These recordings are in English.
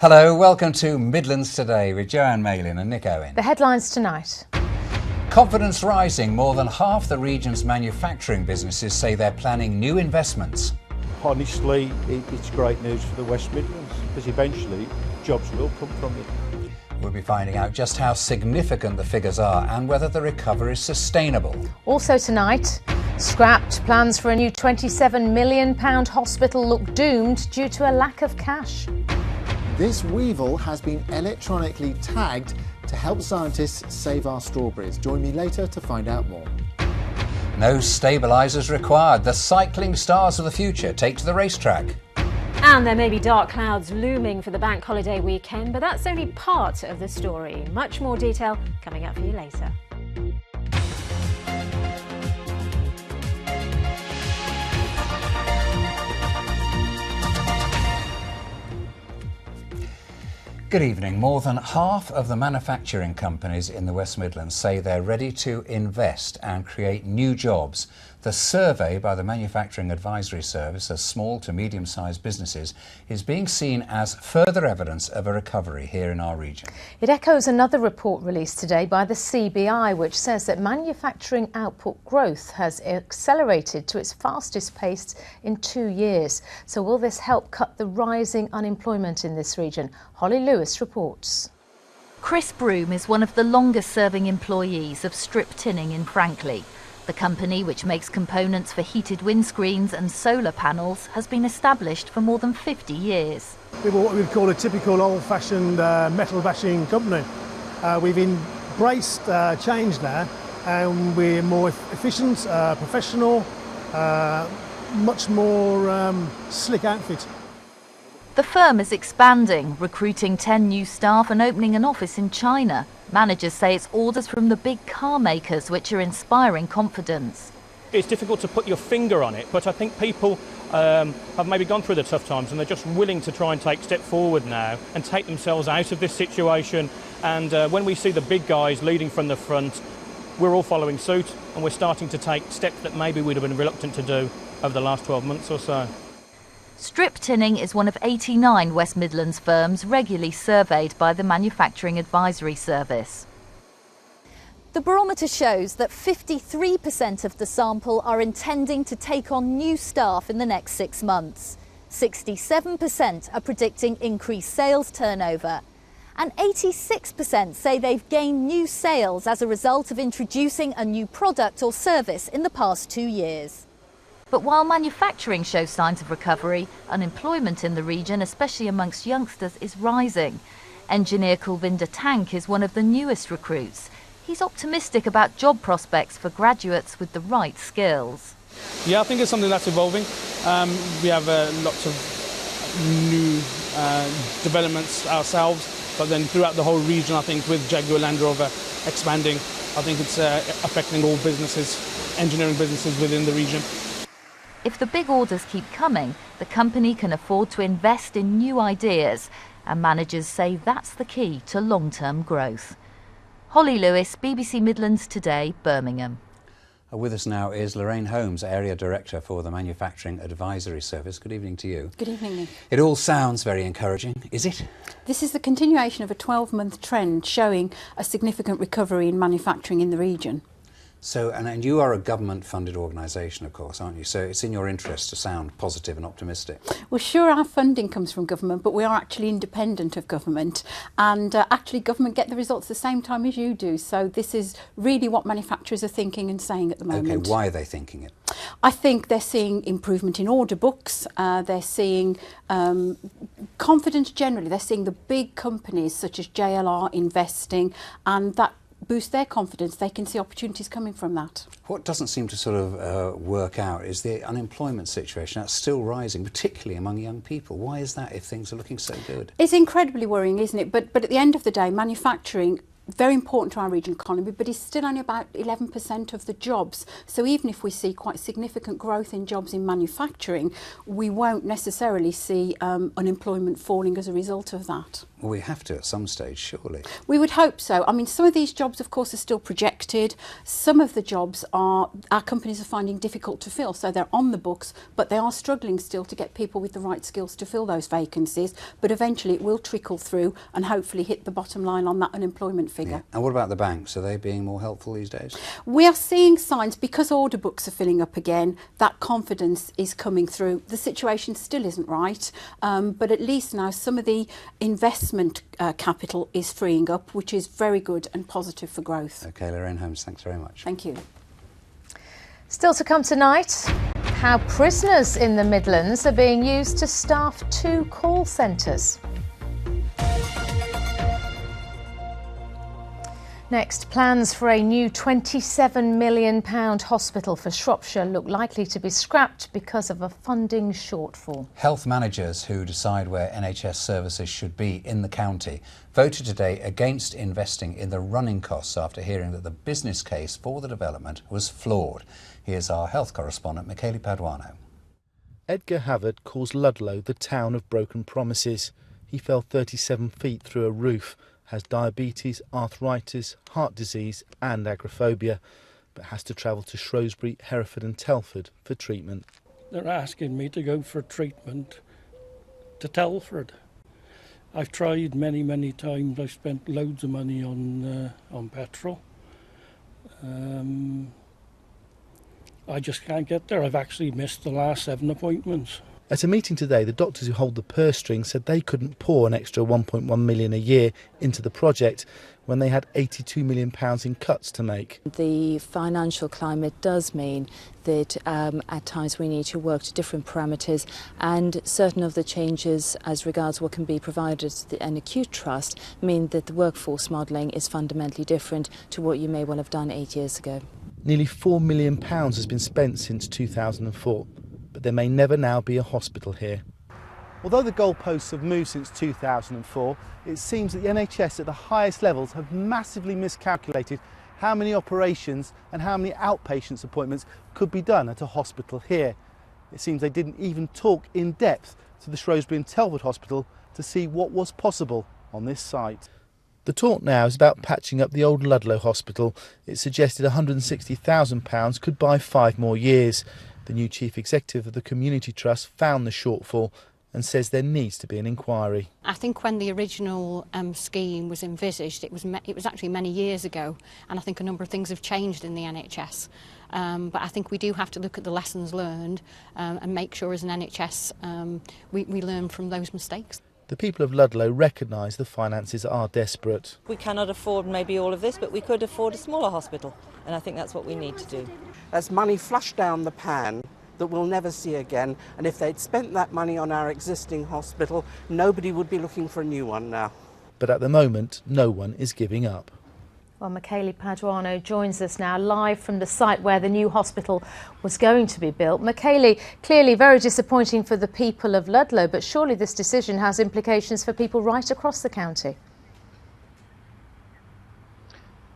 Hello, welcome to Midlands Today with Joanne Malin and Nick Owen. The headlines tonight. Confidence rising. More than half the region's manufacturing businesses say they're planning new investments. Honestly, it's great news for the West Midlands because eventually jobs will come from it. We'll be finding out just how significant the figures are and whether the recovery is sustainable. Also tonight, scrapped plans for a new £27 million hospital look doomed due to a lack of cash. This weevil has been electronically tagged to help scientists save our strawberries. Join me later to find out more. No stabilisers required. The cycling stars of the future take to the racetrack. And there may be dark clouds looming for the bank holiday weekend, but that's only part of the story. Much more detail coming up for you later. Good evening. More than half of the manufacturing companies in the West Midlands say they're ready to invest and create new jobs. The survey by the Manufacturing Advisory Service of small to medium-sized businesses is being seen as further evidence of a recovery here in our region. It echoes another report released today by the CBI, which says that manufacturing output growth has accelerated to its fastest pace in 2 years. So will this help cut the rising unemployment in this region? Holly Lewis reports. Chris Broom is one of the longest-serving employees of Strip Tinning in Frankley. The company, which makes components for heated windscreens and solar panels, has been established for more than 50 years. We were what we would call a typical old-fashioned metal bashing company. We've embraced change now, and we're more efficient, professional, much more slick outfit. The firm is expanding, recruiting 10 new staff and opening an office in China. Managers say it's orders from the big car makers which are inspiring confidence. It's difficult to put your finger on it, but I think people have maybe gone through the tough times and they're just willing to try and take a step forward now and take themselves out of this situation. And when we see the big guys leading from the front, we're all following suit and we're starting to take steps that maybe we'd have been reluctant to do over the last 12 months or so. Strip Tinning is one of 89 West Midlands firms regularly surveyed by the Manufacturing Advisory Service. The barometer shows that 53% of the sample are intending to take on new staff in the next 6 months. 67% are predicting increased sales turnover. And 86% say they've gained new sales as a result of introducing a new product or service in the past 2 years. But while manufacturing shows signs of recovery, unemployment in the region, especially amongst youngsters, is rising. Engineer Kulvinder Tank is one of the newest recruits. He's optimistic about job prospects for graduates with the right skills. Yeah, I think it's something that's evolving. We have lots of new developments ourselves, but then throughout the whole region, I think with Jaguar Land Rover expanding, I think it's affecting all businesses, engineering businesses within the region. If the big orders keep coming, the company can afford to invest in new ideas, and managers say that's the key to long-term growth. Holly Lewis, BBC Midlands Today, Birmingham. With us now is Lorraine Holmes, Area Director for the Manufacturing Advisory Service. Good evening to you. Good evening, Nick. It all sounds very encouraging, is it? This is the continuation of a 12-month trend showing a significant recovery in manufacturing in the region. So, and you are a government-funded organisation, of course, aren't you? So it's in your interest to sound positive and optimistic. Well, sure, our funding comes from government, but we are actually independent of government. And actually, government get the results the same time as you do. So this is really what manufacturers are thinking and saying at the moment. OK, why are they thinking it? I think they're seeing improvement in order books. They're seeing confidence generally. They're seeing the big companies such as JLR investing, and that boost their confidence. They can see opportunities coming from that. What doesn't seem to sort of work out is the unemployment situation. That's still rising, particularly among young people. Why is that if things are looking so good? It's incredibly worrying, isn't it? But at the end of the day, manufacturing very important to our regional economy, but it's still only about 11% of the jobs. So even if we see quite significant growth in jobs in manufacturing, we won't necessarily see unemployment falling as a result of that. Well, we have to at some stage, surely. We would hope so. I mean, some of these jobs, of course, are still projected. Some of the jobs our companies are finding difficult to fill, so they're on the books, but they are struggling still to get people with the right skills to fill those vacancies. But eventually it will trickle through and hopefully hit the bottom line on that unemployment figure. Yeah. And what about the banks? Are they being more helpful these days? We are seeing signs, because order books are filling up again, that confidence is coming through. The situation still isn't right, but at least now some of the investment capital is freeing up, which is very good and positive for growth. OK, Lorraine Holmes, thanks very much. Thank you. Still to come tonight, how prisoners in the Midlands are being used to staff 2 call centres. Next, plans for a new £27 million hospital for Shropshire look likely to be scrapped because of a funding shortfall. Health managers who decide where NHS services should be in the county voted today against investing in the running costs after hearing that the business case for the development was flawed. Here's our health correspondent, Michele Paduano. Edgar Havard calls Ludlow the town of broken promises. He fell 37 feet through a roof, has diabetes, arthritis, heart disease and agoraphobia, but has to travel to Shrewsbury, Hereford and Telford for treatment. They're asking me to go for treatment to Telford. I've tried many times. I've spent loads of money on petrol. I just can't get there. I've actually missed the last 7 appointments. At a meeting today, the doctors who hold the purse string said they couldn't pour an extra £1.1 million a year into the project when they had £82 million in cuts to make. The financial climate does mean that at times we need to work to different parameters, and certain of the changes as regards what can be provided to an acute trust mean that the workforce modelling is fundamentally different to what you may well have done 8 years ago. Nearly £4 million has been spent since 2004. But there may never now be a hospital here. Although the goalposts have moved since 2004, it seems that the NHS at the highest levels have massively miscalculated how many operations and how many outpatients appointments could be done at a hospital here. It seems they didn't even talk in depth to the Shrewsbury and Telford Hospital to see what was possible on this site. The talk now is about patching up the old Ludlow Hospital. It suggested £160,000 could buy 5 more years. The new chief executive of the Community Trust found the shortfall and says there needs to be an inquiry. I think when the original scheme was envisaged, it was actually many years ago, and I think a number of things have changed in the NHS. But I think we do have to look at the lessons learned and make sure as an NHS we learn from those mistakes. The people of Ludlow recognise the finances are desperate. We cannot afford maybe all of this, but we could afford a smaller hospital, and I think that's what we need to do. There's money flushed down the pan that we'll never see again, and if they'd spent that money on our existing hospital, nobody would be looking for a new one now. But at the moment, no one is giving up. Well, Michele Paduano joins us now live from the site where the new hospital was going to be built. Michele, clearly very disappointing for the people of Ludlow, but surely this decision has implications for people right across the county.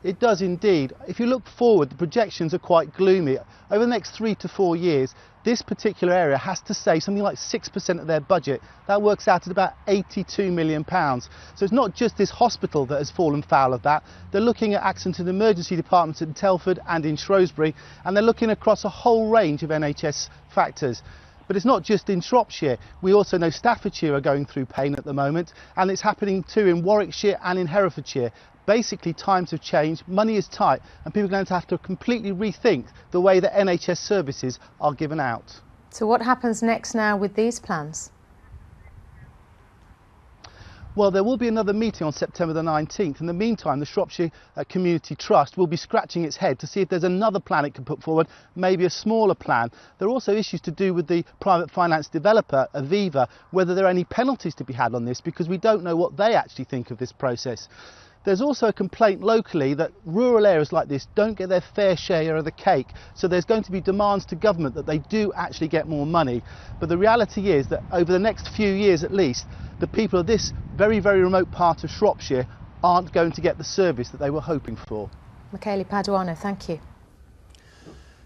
It does indeed. If you look forward, the projections are quite gloomy. Over the next 3 to 4 years, this particular area has to save something like 6% of their budget. That works out at about £82 million. So it's not just this hospital that has fallen foul of that. They're looking at accident and emergency departments in Telford and in Shrewsbury, and they're looking across a whole range of NHS factors. But it's not just in Shropshire. We also know Staffordshire are going through pain at the moment, and it's happening too in Warwickshire and in Herefordshire. Basically, times have changed, money is tight, and people are going to have to completely rethink the way that NHS services are given out. So what happens next now with these plans? Well, there will be another meeting on September the 19th. In the meantime, the Shropshire Community Trust will be scratching its head to see if there's another plan it can put forward, maybe a smaller plan. There are also issues to do with the private finance developer, Aviva, whether there are any penalties to be had on this, because we don't know what they actually think of this process. There's also a complaint locally that rural areas like this don't get their fair share of the cake, so there's going to be demands to government that they do actually get more money. But the reality is that over the next few years at least, the people of this very remote part of Shropshire aren't going to get the service that they were hoping for. Michele Paduano, thank you.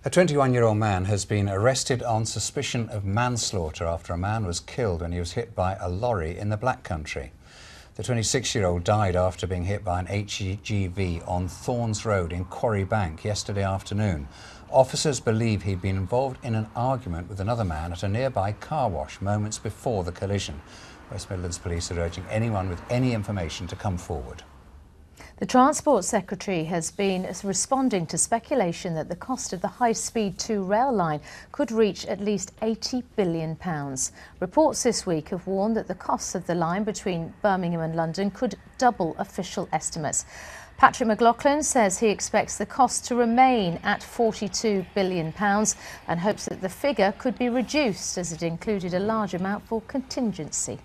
A 21-year-old man has been arrested on suspicion of manslaughter after a man was killed when he was hit by a lorry in the Black Country. The 26-year-old died after being hit by an HGV on Thorns Road in Quarry Bank yesterday afternoon. Officers believe he'd been involved in an argument with another man at a nearby car wash moments before the collision. West Midlands Police are urging anyone with any information to come forward. The Transport Secretary has been responding to speculation that the cost of the High Speed 2 rail line could reach at least £80 billion. Reports this week have warned that the costs of the line between Birmingham and London could double official estimates. Patrick McLaughlin says he expects the cost to remain at £42 billion and hopes that the figure could be reduced as it included a large amount for contingency.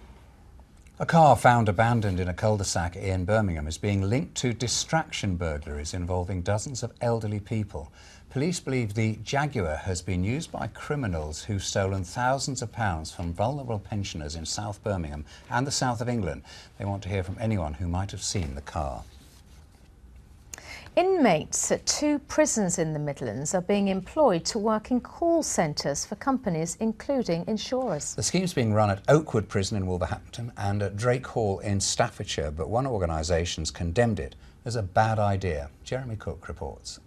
A car found abandoned in a cul-de-sac in Birmingham is being linked to distraction burglaries involving dozens of elderly people. Police believe the Jaguar has been used by criminals who've stolen thousands of pounds from vulnerable pensioners in South Birmingham and the south of England. They want to hear from anyone who might have seen the car. Inmates at 2 prisons in the Midlands are being employed to work in call centres for companies, including insurers. The scheme's being run at Oakwood Prison in Wolverhampton and at Drake Hall in Staffordshire, but one organisation's condemned it as a bad idea. Jeremy Cook reports.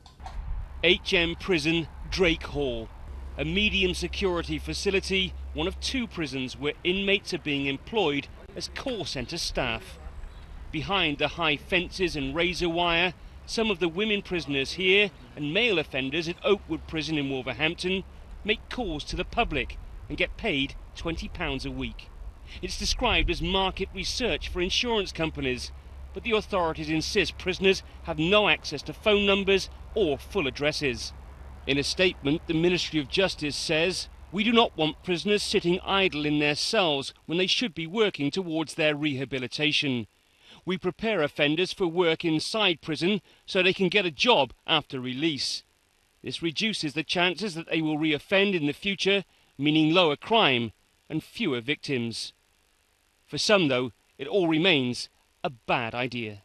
HM Prison, Drake Hall, a medium security facility, one of 2 prisons where inmates are being employed as call centre staff. Behind the high fences and razor wire, some of the women prisoners here and male offenders at Oakwood Prison in Wolverhampton make calls to the public and get paid £20 a week. It's described as market research for insurance companies, but the authorities insist prisoners have no access to phone numbers or full addresses. In a statement, the Ministry of Justice says, "We do not want prisoners sitting idle in their cells when they should be working towards their rehabilitation. We prepare offenders for work inside prison so they can get a job after release. This reduces the chances that they will reoffend in the future, meaning lower crime and fewer victims." For some, though, it all remains a bad idea.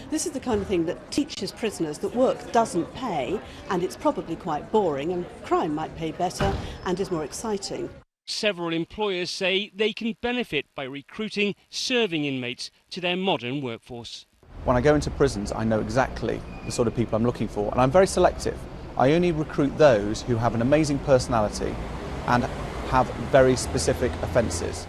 This is the kind of thing that teaches prisoners that work doesn't pay, and it's probably quite boring, and crime might pay better and is more exciting. Several employers say they can benefit by recruiting serving inmates to their modern workforce. When I go into prisons, I know exactly the sort of people I'm looking for, and I'm very selective. I only recruit those who have an amazing personality and have very specific offences.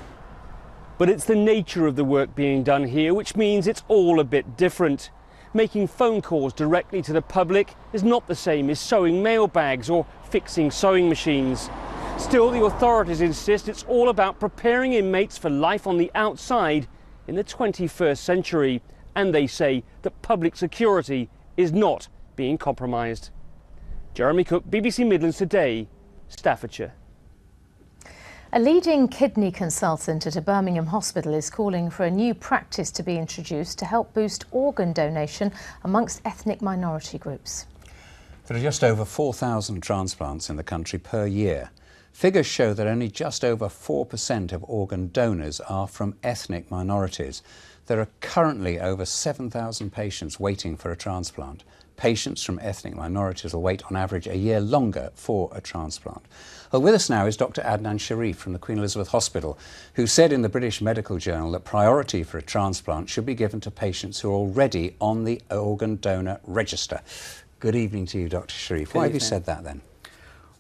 But it's the nature of the work being done here which means it's all a bit different. Making phone calls directly to the public is not the same as sewing mailbags or fixing sewing machines. Still, the authorities insist it's all about preparing inmates for life on the outside in the 21st century, and they say that public security is not being compromised. Jeremy Cook, BBC Midlands Today, Staffordshire. A leading kidney consultant at a Birmingham hospital is calling for a new practice to be introduced to help boost organ donation amongst ethnic minority groups. There are just over 4,000 transplants in the country per year. Figures show that only just over 4% of organ donors are from ethnic minorities. There are currently over 7,000 patients waiting for a transplant. Patients from ethnic minorities will wait on average a year longer for a transplant. Well, with us now is Dr. Adnan Sharif from the Queen Elizabeth Hospital, who said in the British Medical Journal that priority for a transplant should be given to patients who are already on the organ donor register. Good evening to you, Dr. Sharif. Why have you said that then?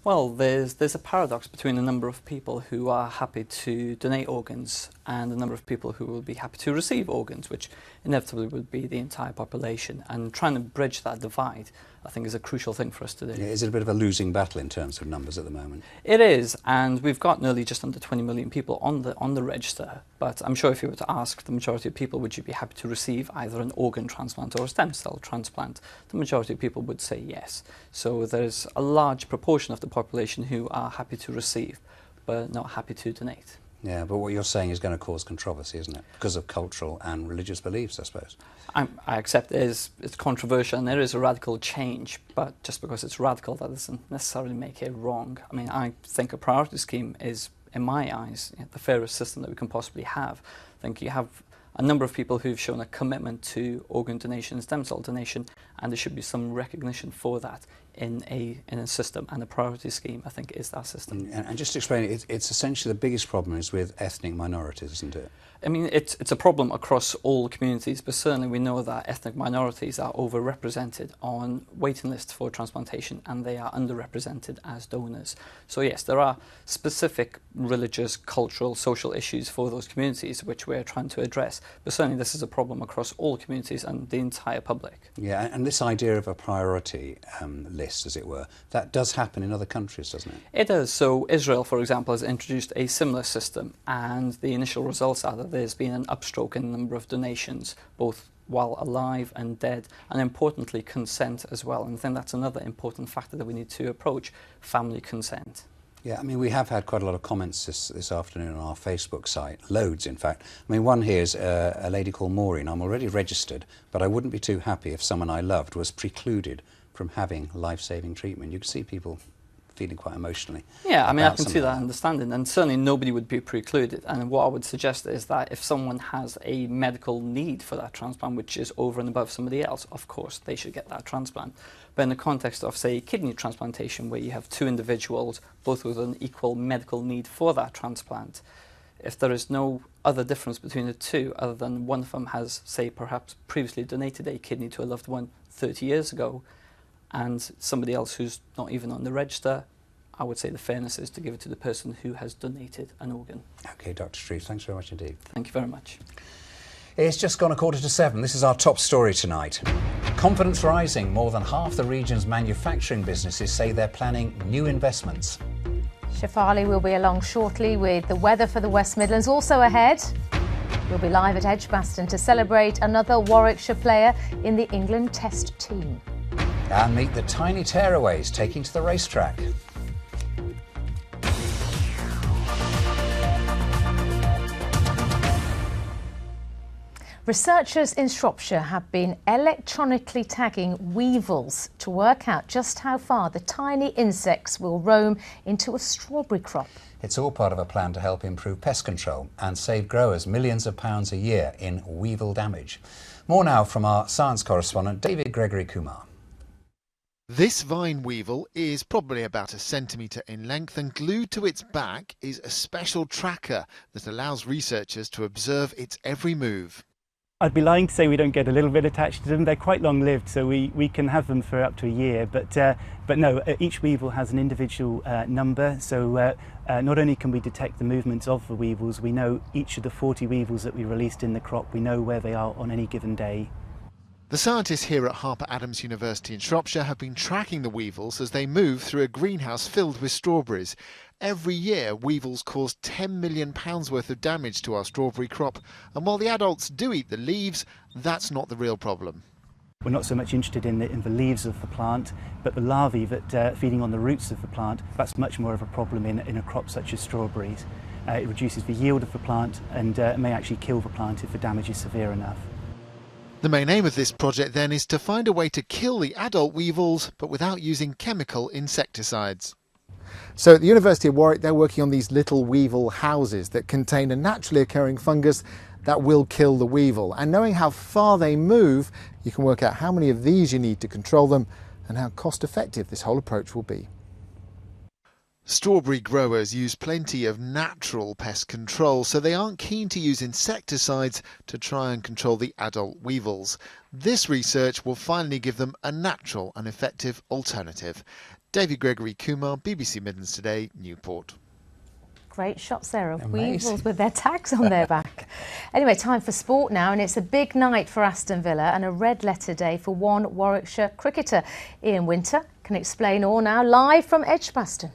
Well, there's a paradox between the number of people who are happy to donate organs and the number of people who will be happy to receive organs, which inevitably would be the entire population. And trying to bridge that divide, I think, is a crucial thing for us to do. Yeah, is it a bit of a losing battle in terms of numbers at the moment? It is, and we've got nearly just under 20 million people on the register. But I'm sure if you were to ask the majority of people, would you be happy to receive either an organ transplant or a stem cell transplant, the majority of people would say yes. So there's a large proportion of the population who are happy to receive, but not happy to donate. Yeah, but what you're saying is going to cause controversy, isn't it? Because of cultural and religious beliefs, I suppose. I accept it's controversial and there is a radical change, but just because it's radical, that doesn't necessarily make it wrong. I mean, I think a priority scheme is, in my eyes, the fairest system that we can possibly have. I think you have a number of people who've shown a commitment to organ donation, stem cell donation, and there should be some recognition for that in a system, and a priority scheme, I think, is that system. And just to explain it, it's essentially the biggest problem is with ethnic minorities, isn't it? I mean, it's a problem across all communities, but certainly we know that ethnic minorities are overrepresented on waiting lists for transplantation, and they are underrepresented as donors. So yes, there are specific religious, cultural, social issues for those communities which we're trying to address, but certainly this is a problem across all communities and the entire public. Yeah, and this idea of a priority list, as it were, that does happen in other countries, doesn't it? It does. So Israel, for example, has introduced a similar system, and the initial results are that there's been an upstroke in the number of donations, both while alive and dead, and importantly consent as well. And I think that's another important factor that we need to approach, family consent. Yeah, I mean, we have had quite a lot of comments this afternoon on our Facebook site, loads in fact. I mean, one here is a lady called Maureen. I'm already registered, but I wouldn't be too happy if someone I loved was precluded from having life-saving treatment. You can see people feeling quite emotionally. Yeah, I mean, I can see that understanding, and certainly nobody would be precluded. And what I would suggest is that if someone has a medical need for that transplant, which is over and above somebody else, of course, they should get that transplant. But in the context of, say, kidney transplantation, where you have two individuals, both with an equal medical need for that transplant, if there is no other difference between the two, other than one of them has, say, perhaps previously donated a kidney to a loved one 30 years ago, and somebody else who's not even on the register, I would say the fairness is to give it to the person who has donated an organ. OK, Dr. Street, thanks very much indeed. Thank you very much. It's just gone 7:15. This is our top story tonight. Confidence rising. More than half the region's manufacturing businesses say they're planning new investments. Shafali will be along shortly with the weather for the West Midlands. Also ahead, we'll be live at Edgbaston to celebrate another Warwickshire player in the England Test team. And meet the tiny tearaways taking to the racetrack. Researchers in Shropshire have been electronically tagging weevils to work out just how far the tiny insects will roam into a strawberry crop. It's all part of a plan to help improve pest control and save growers millions of pounds a year in weevil damage. More now from our science correspondent, David Gregory Kumar. This vine weevil is probably about 1 centimetre in length, and glued to its back is a special tracker that allows researchers to observe its every move. I'd be lying to say we don't get a little bit attached to them. They're quite long-lived, so we can have them for up to a year. But no, each weevil has an individual number, so not only can we detect the movements of the weevils, we know each of the 40 weevils that we released in the crop, we know where they are on any given day. The scientists here at Harper Adams University in Shropshire have been tracking the weevils as they move through a greenhouse filled with strawberries. Every year, weevils cause £10 million worth of damage to our strawberry crop, and while the adults do eat the leaves, that's not the real problem. We're not so much interested in the leaves of the plant, but the larvae that feeding on the roots of the plant, that's much more of a problem in a crop such as strawberries. It reduces the yield of the plant and may actually kill the plant if the damage is severe enough. The main aim of this project then is to find a way to kill the adult weevils, but without using chemical insecticides. So at the University of Warwick, they're working on these little weevil houses that contain a naturally occurring fungus that will kill the weevil. And knowing how far they move, you can work out how many of these you need to control them and how cost effective this whole approach will be. Strawberry growers use plenty of natural pest control, so they aren't keen to use insecticides to try and control the adult weevils. This research will finally give them a natural and effective alternative. David Gregory Kumar, BBC Midlands Today, Newport. Great shots there of weevils with their tags on their back. Anyway, time for sport now, and it's a big night for Aston Villa and a red letter day for one Warwickshire cricketer. Ian Winter can explain all now, live from Edgbaston.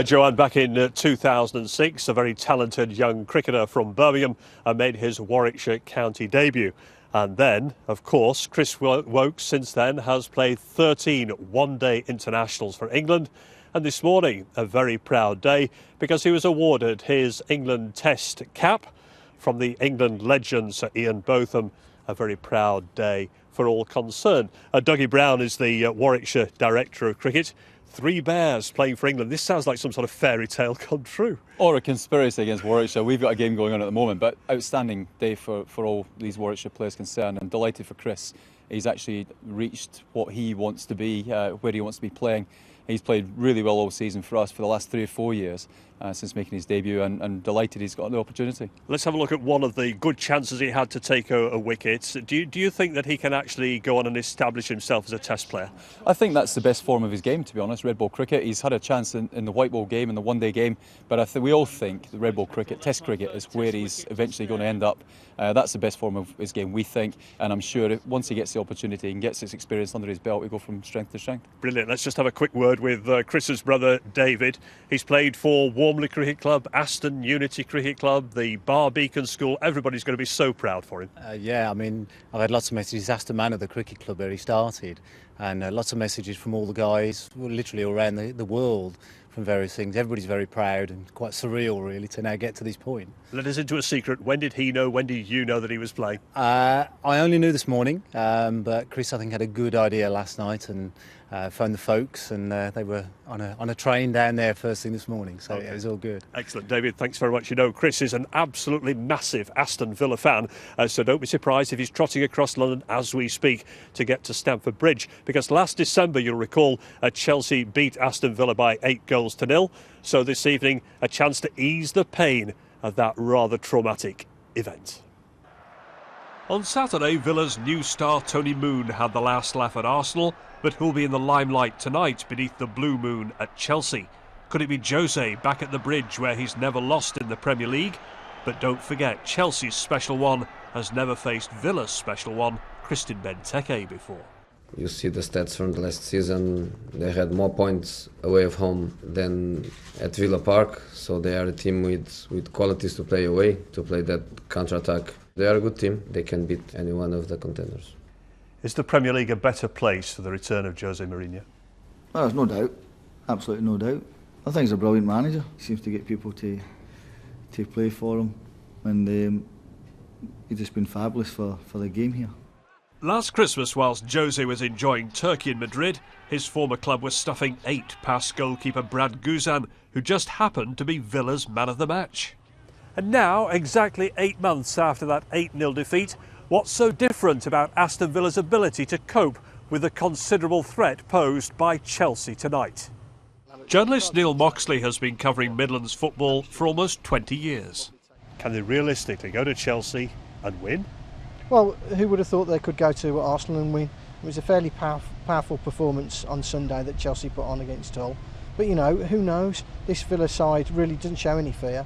Joanne, back in 2006, a very talented young cricketer from Birmingham made his Warwickshire county debut. And then, of course, Chris Woakes since then has played 13 one-day internationals for England. And this morning, a very proud day because he was awarded his England Test cap from the England legend Sir Ian Botham. A very proud day for all concerned. Dougie Brown is the Warwickshire Director of Cricket. 3 Bears playing for England. This sounds like some sort of fairy tale come true. Or a conspiracy against Warwickshire. We've got a game going on at the moment, but outstanding day for all these Warwickshire players concerned, and delighted for Chris. He's actually reached what he wants to be, where he wants to be playing. He's played really well all season for us for the last 3 or 4 years since making his debut, and delighted he's got the opportunity. Let's have a look at one of the good chances he had to take a wicket. Do you think that he can actually go on and establish himself as a Test player? I think that's the best form of his game, to be honest, red ball cricket. He's had a chance in the white ball game, in the one-day game, but I think we all think the red ball cricket, Test cricket, is where he's eventually going to end up. That's the best form of his game, we think, and I'm sure once he gets the opportunity and gets this experience under his belt, he'll go from strength to strength. Brilliant. Let's just have a quick word with Chris's brother David. He's played for Warmley Cricket Club, Aston Unity Cricket Club, the Barbeacon School. Everybody's going to be so proud for him. Yeah, I mean, I've had lots of messages. He's Aston man at the cricket club where he started, and lots of messages from all the guys, literally all around the world, from various things. Everybody's very proud and quite surreal, really, to now get to this point. Let us into a secret. When did he know, when did you know that he was playing? I only knew this morning, but Chris, I think, had a good idea last night and phoned the folks, and they were on a train down there first thing this morning, so okay. It was all good. Excellent, David. Thanks very much. You know, Chris is an absolutely massive Aston Villa fan, so don't be surprised if he's trotting across London as we speak to get to Stamford Bridge, because last December, you'll recall, Chelsea beat Aston Villa by 8-0. So this evening, a chance to ease the pain of that rather traumatic event. On Saturday, Villa's new star Tony Moon had the last laugh at Arsenal, but who'll be in the limelight tonight beneath the blue moon at Chelsea? Could it be Jose back at the Bridge, where he's never lost in the Premier League? But don't forget, Chelsea's special one has never faced Villa's special one, Christian Benteke, before. You see the stats from the last season, they had more points away of home than at Villa Park, so they are a team with qualities to play away, to play that counter-attack. They are a good team, they can beat any one of the contenders. Is the Premier League a better place for the return of Jose Mourinho? Well, there's no doubt, absolutely no doubt. I think he's a brilliant manager. He seems to get people to play for him, and he's just been fabulous for the game here. Last Christmas, whilst Jose was enjoying Turkey in Madrid, his former club was stuffing 8 past goalkeeper Brad Guzan, who just happened to be Villa's man of the match. And now, exactly 8 months after that 8-0 defeat, what's so different about Aston Villa's ability to cope with the considerable threat posed by Chelsea tonight? Journalist Neil Moxley has been covering Midlands football for almost 20 years. Can they realistically go to Chelsea and win? Well, who would have thought they could go to Arsenal and win? It was a fairly powerful performance on Sunday that Chelsea put on against Hull. But, you know, who knows? This Villa side really doesn't show any fear.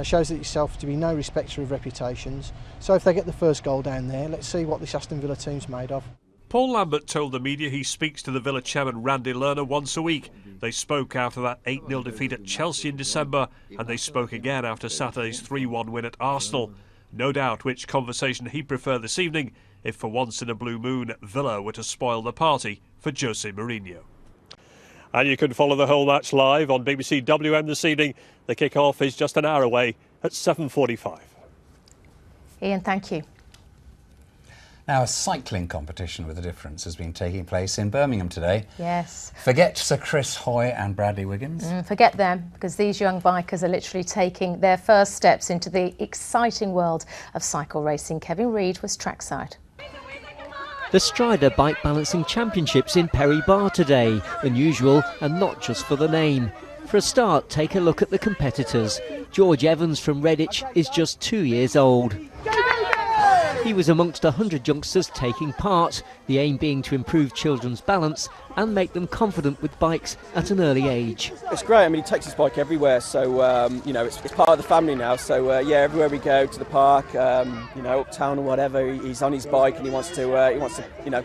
Shows itself to be no respecter of reputations. So if they get the first goal down there, let's see what this Aston Villa team's made of. Paul Lambert told the media he speaks to the Villa chairman Randy Lerner once a week. They spoke after that 8-0 defeat at Chelsea in December, and they spoke again after Saturday's 3-1 win at Arsenal. No doubt which conversation he'd prefer this evening if for once in a blue moon Villa were to spoil the party for Jose Mourinho. And you can follow the whole match live on BBC WM this evening. The kick-off is just an hour away at 7:45. Ian, thank you. Now, a cycling competition with a difference has been taking place in Birmingham today. Yes. Forget Sir Chris Hoy and Bradley Wiggins. Forget them, because these young bikers are literally taking their first steps into the exciting world of cycle racing. Kevin Reid was trackside. The Strider Bike Balancing Championships in Perry Bar today, unusual and not just for the name. For a start, take a look at the competitors. George Evans from Redditch is just 2 years old. He was amongst 100 youngsters taking part, the aim being to improve children's balance and make them confident with bikes at an early age. It's great. I mean, he takes his bike everywhere, so you know, it's part of the family now. So yeah, everywhere we go, to the park, you know, uptown or whatever, he's on his bike and he wants to, you know,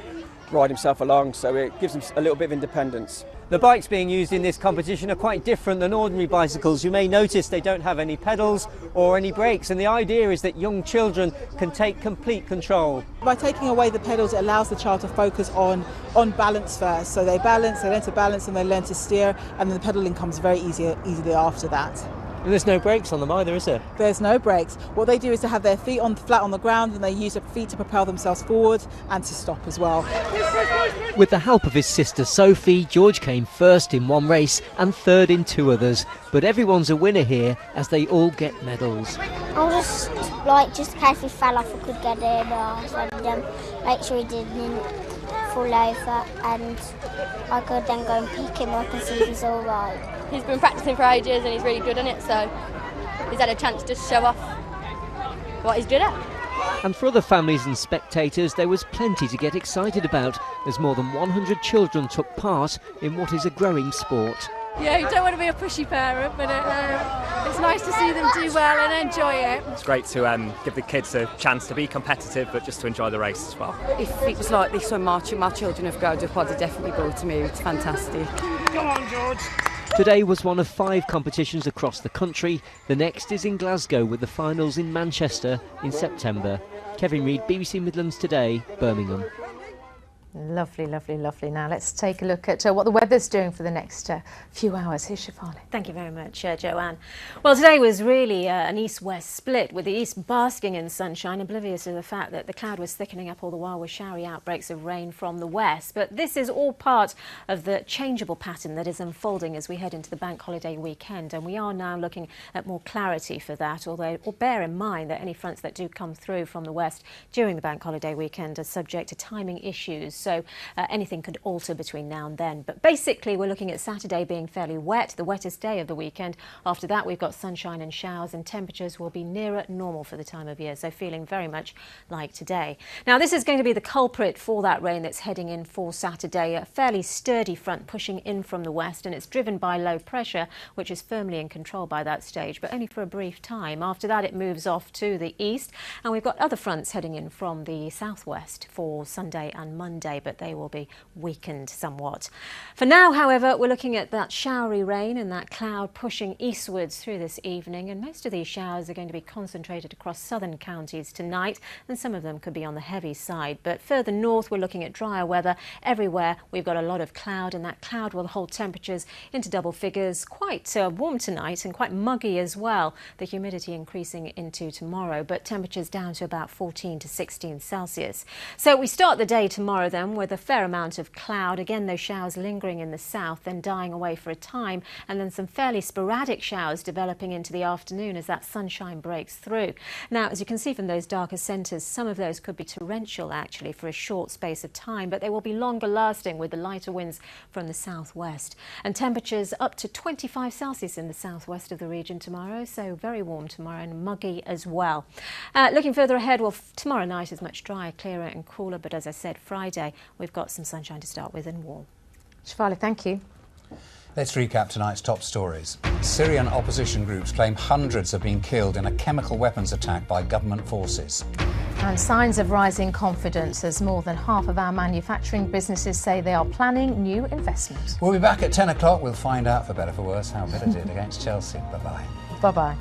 ride himself along. So it gives him a little bit of independence. The bikes being used in this competition are quite different than ordinary bicycles. You may notice they don't have any pedals or any brakes, and the idea is that young children can take complete control. By taking away the pedals, it allows the child to focus on balance first. So they learn to balance and they learn to steer, and then the pedalling comes very easily after that. And there's no brakes on them either, is there? There's no brakes. What they do is to have their feet flat on the ground, and they use their feet to propel themselves forward and to stop as well. With the help of his sister Sophie, George came first in one race and third in 2 others. But everyone's a winner here as they all get medals. I was just in case we fell off, I could get in, so I'd make sure he didn't fall over, and I could then go and pick him up and see if he's all right. He's been practicing for ages and he's really good at it, so he's had a chance to show off what he's good at. And for other families and spectators, there was plenty to get excited about, as more than 100 children took part in what is a growing sport. Yeah, you don't want to be a pushy parent, but it's nice to see them do well and enjoy it. It's great to give the kids a chance to be competitive, but just to enjoy the race as well. If it was like this when my children have grown up, I'd have definitely brought them here. It's fantastic. Come on, George. Today was one of 5 competitions across the country. The next is in Glasgow, with the finals in Manchester in September. Kevin Reid, BBC Midlands Today, Birmingham. Lovely, lovely, lovely. Now let's take a look at what the weather's doing for the next few hours. Here's Shafali. Thank you very much, Joanne. Well, today was really an east-west split, with the east basking in sunshine, oblivious to the fact that the cloud was thickening up all the while with showery outbreaks of rain from the west. But this is all part of the changeable pattern that is unfolding as we head into the bank holiday weekend, and we are now looking at more clarity for that, although bear in mind that any fronts that do come through from the west during the bank holiday weekend are subject to timing issues. So anything could alter between now and then. But basically, we're looking at Saturday being fairly wet, the wettest day of the weekend. After that, we've got sunshine and showers, and temperatures will be nearer normal for the time of year, so feeling very much like today. Now, this is going to be the culprit for that rain that's heading in for Saturday. A fairly sturdy front pushing in from the west, and it's driven by low pressure, which is firmly in control by that stage, but only for a brief time. After that, it moves off to the east, and we've got other fronts heading in from the southwest for Sunday and Monday, but they will be weakened somewhat. For now, however, we're looking at that showery rain and that cloud pushing eastwards through this evening, and most of these showers are going to be concentrated across southern counties tonight, and some of them could be on the heavy side. But further north, we're looking at drier weather. Everywhere we've got a lot of cloud, and that cloud will hold temperatures into double figures. Quite warm tonight and quite muggy as well. The humidity increasing into tomorrow, but temperatures down to about 14 to 16 Celsius. So we start the day tomorrow then with a fair amount of cloud. Again, those showers lingering in the south, then dying away for a time, and then some fairly sporadic showers developing into the afternoon as that sunshine breaks through. Now, as you can see from those darker centres, some of those could be torrential actually for a short space of time, but they will be longer lasting with the lighter winds from the southwest. And temperatures up to 25 Celsius in the southwest of the region tomorrow, so very warm tomorrow and muggy as well. Looking further ahead, well, tomorrow night is much drier, clearer and cooler, but as I said, Friday we've got some sunshine to start with and warm. Shafali, thank you. Let's recap tonight's top stories. Syrian opposition groups claim hundreds have been killed in a chemical weapons attack by government forces. And signs of rising confidence as more than half of our manufacturing businesses say they are planning new investment. We'll be back at 10 o'clock. We'll find out, for better or for worse, how Villa did against Chelsea. Bye-bye. Bye-bye.